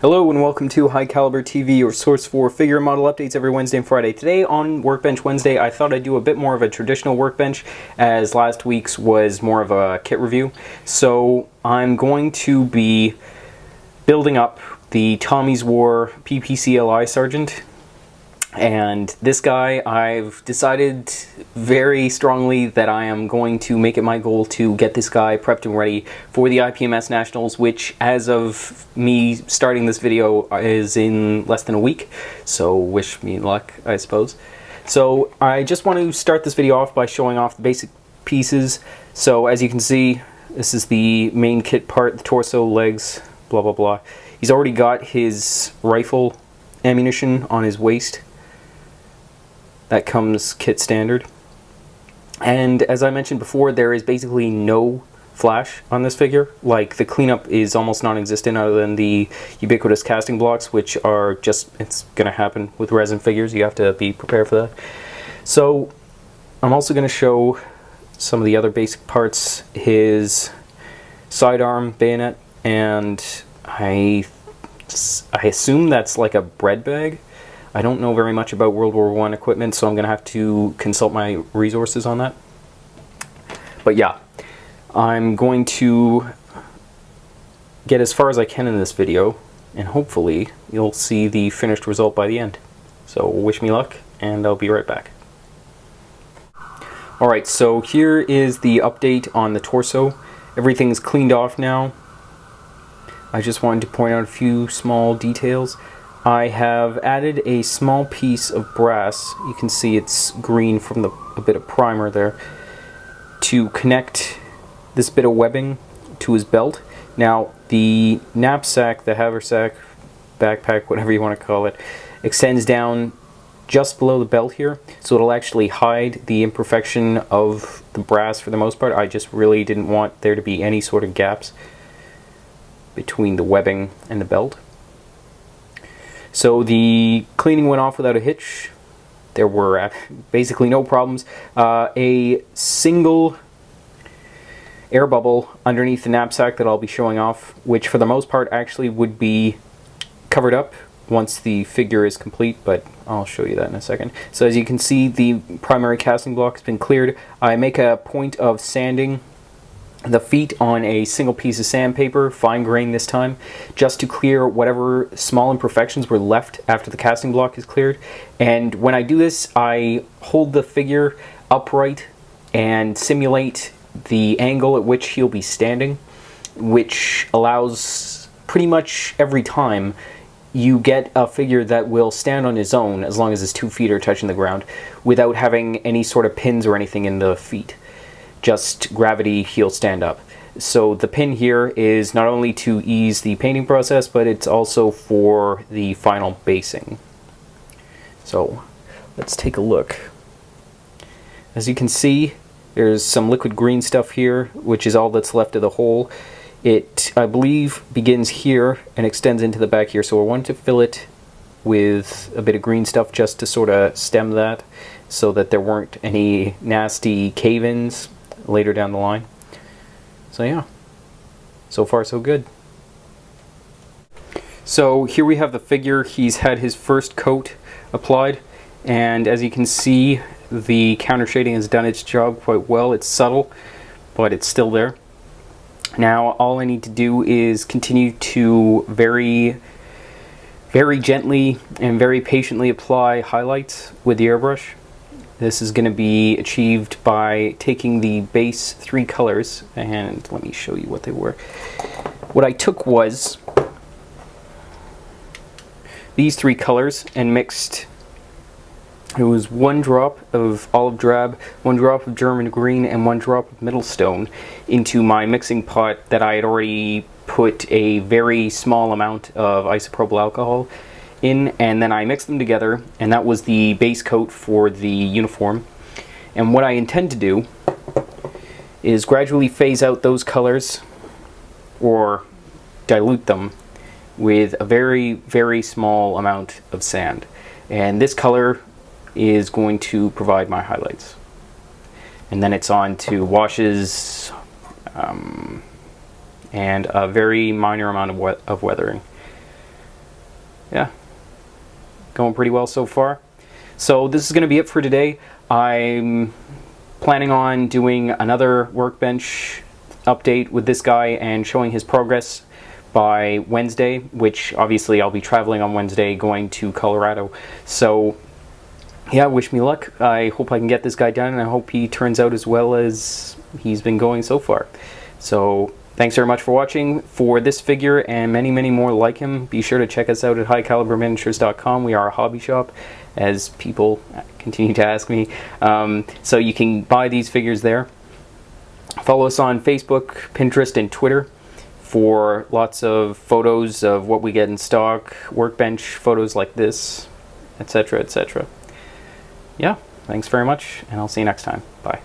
Hello and welcome to High Caliber TV, your source for figure and model updates every Wednesday and Friday. Today on Workbench Wednesday, I thought I'd do a bit more of a traditional workbench, as last week's was more of a kit review. So I'm going to be building up the Tommy's War PPCLI Sergeant. And this guy, I've decided very strongly that I am going to make it my goal to get this guy prepped and ready for the IPMS Nationals, which as of me starting this video is in less than a week. So wish me luck, I suppose. So I just want to start this video off by showing off the basic pieces. So as you can see, this is the main kit part, the torso, legs, blah blah blah. He's already got his rifle ammunition on his waist. That comes kit standard. And as I mentioned before, there is basically no flash on this figure. Like, the cleanup is almost non-existent other than the ubiquitous casting blocks, which are just, it's gonna happen with resin figures. You have to be prepared for that. So I'm also gonna show some of the other basic parts, his sidearm bayonet, and I assume that's like a bread bag. I don't know very much about World War I equipment, so I'm going to have to consult my resources on that. But yeah, I'm going to get as far as I can in this video, and hopefully you'll see the finished result by the end. So wish me luck, and I'll be right back. Alright, so here is the update on the torso. Everything's cleaned off now. I just wanted to point out a few small details. I have added a small piece of brass, you can see it's green from a bit of primer there, to connect this bit of webbing to his belt. Now the knapsack, the haversack, backpack, whatever you want to call it, extends down just below the belt here, so it'll actually hide the imperfection of the brass for the most part. I just really didn't want there to be any sort of gaps between the webbing and the belt. So the cleaning went off without a hitch. There were basically no problems. A single air bubble underneath the knapsack that I'll be showing off, which for the most part actually would be covered up once the figure is complete, but I'll show you that in a second. So as you can see, the primary casting block has been cleared. I make a point of sanding the feet on a single piece of sandpaper, fine grain this time, just to clear whatever small imperfections were left after the casting block is cleared. And when I do this, I hold the figure upright and simulate the angle at which he'll be standing, which allows pretty much every time you get a figure that will stand on his own as long as his 2 feet are touching the ground without having any sort of pins or anything in the feet. Just gravity, he'll stand up. So the pin here is not only to ease the painting process, but it's also for the final basing. So let's take a look. As you can see, there's some liquid green stuff here, which is all that's left of the hole. It, I believe, begins here and extends into the back here, so we're wanting to fill it with a bit of green stuff just to sort of stem that, so that there weren't any nasty cave-ins later down the line. So yeah, so far so good. So here we have the figure. He's had his first coat applied, and as you can see, the counter shading has done its job quite well. It's subtle, but it's still there. Now all I need to do is continue to very gently and very patiently apply highlights with the airbrush. This is going to be achieved by taking the base 3 colors, and let me show you what they were. What I took was these 3 colors and mixed, it was 1 drop of olive drab, 1 drop of German green, and 1 drop of Middlestone into my mixing pot that I had already put a very small amount of isopropyl alcohol in, and then I mixed them together, and that was the base coat for the uniform. And what I intend to do is gradually phase out those colors, or dilute them, with a very small amount of sand. And this color is going to provide my highlights. And then it's on to washes and a very minor amount of weathering. yeah, going pretty well so far. So this is going to be it for today. I'm planning on doing another workbench update with this guy and showing his progress by Wednesday, which obviously I'll be traveling on Wednesday going to Colorado. So yeah, wish me luck. I hope I can get this guy done, and I hope he turns out as well as he's been going so far. So thanks very much for watching. For this figure and many, many more like him, be sure to check us out at highcaliberminiatures.com. We are a hobby shop, as people continue to ask me. So you can buy these figures there. Follow us on Facebook, Pinterest, and Twitter for lots of photos of what we get in stock, workbench photos like this, etc., etc. Yeah, thanks very much, and I'll see you next time. Bye.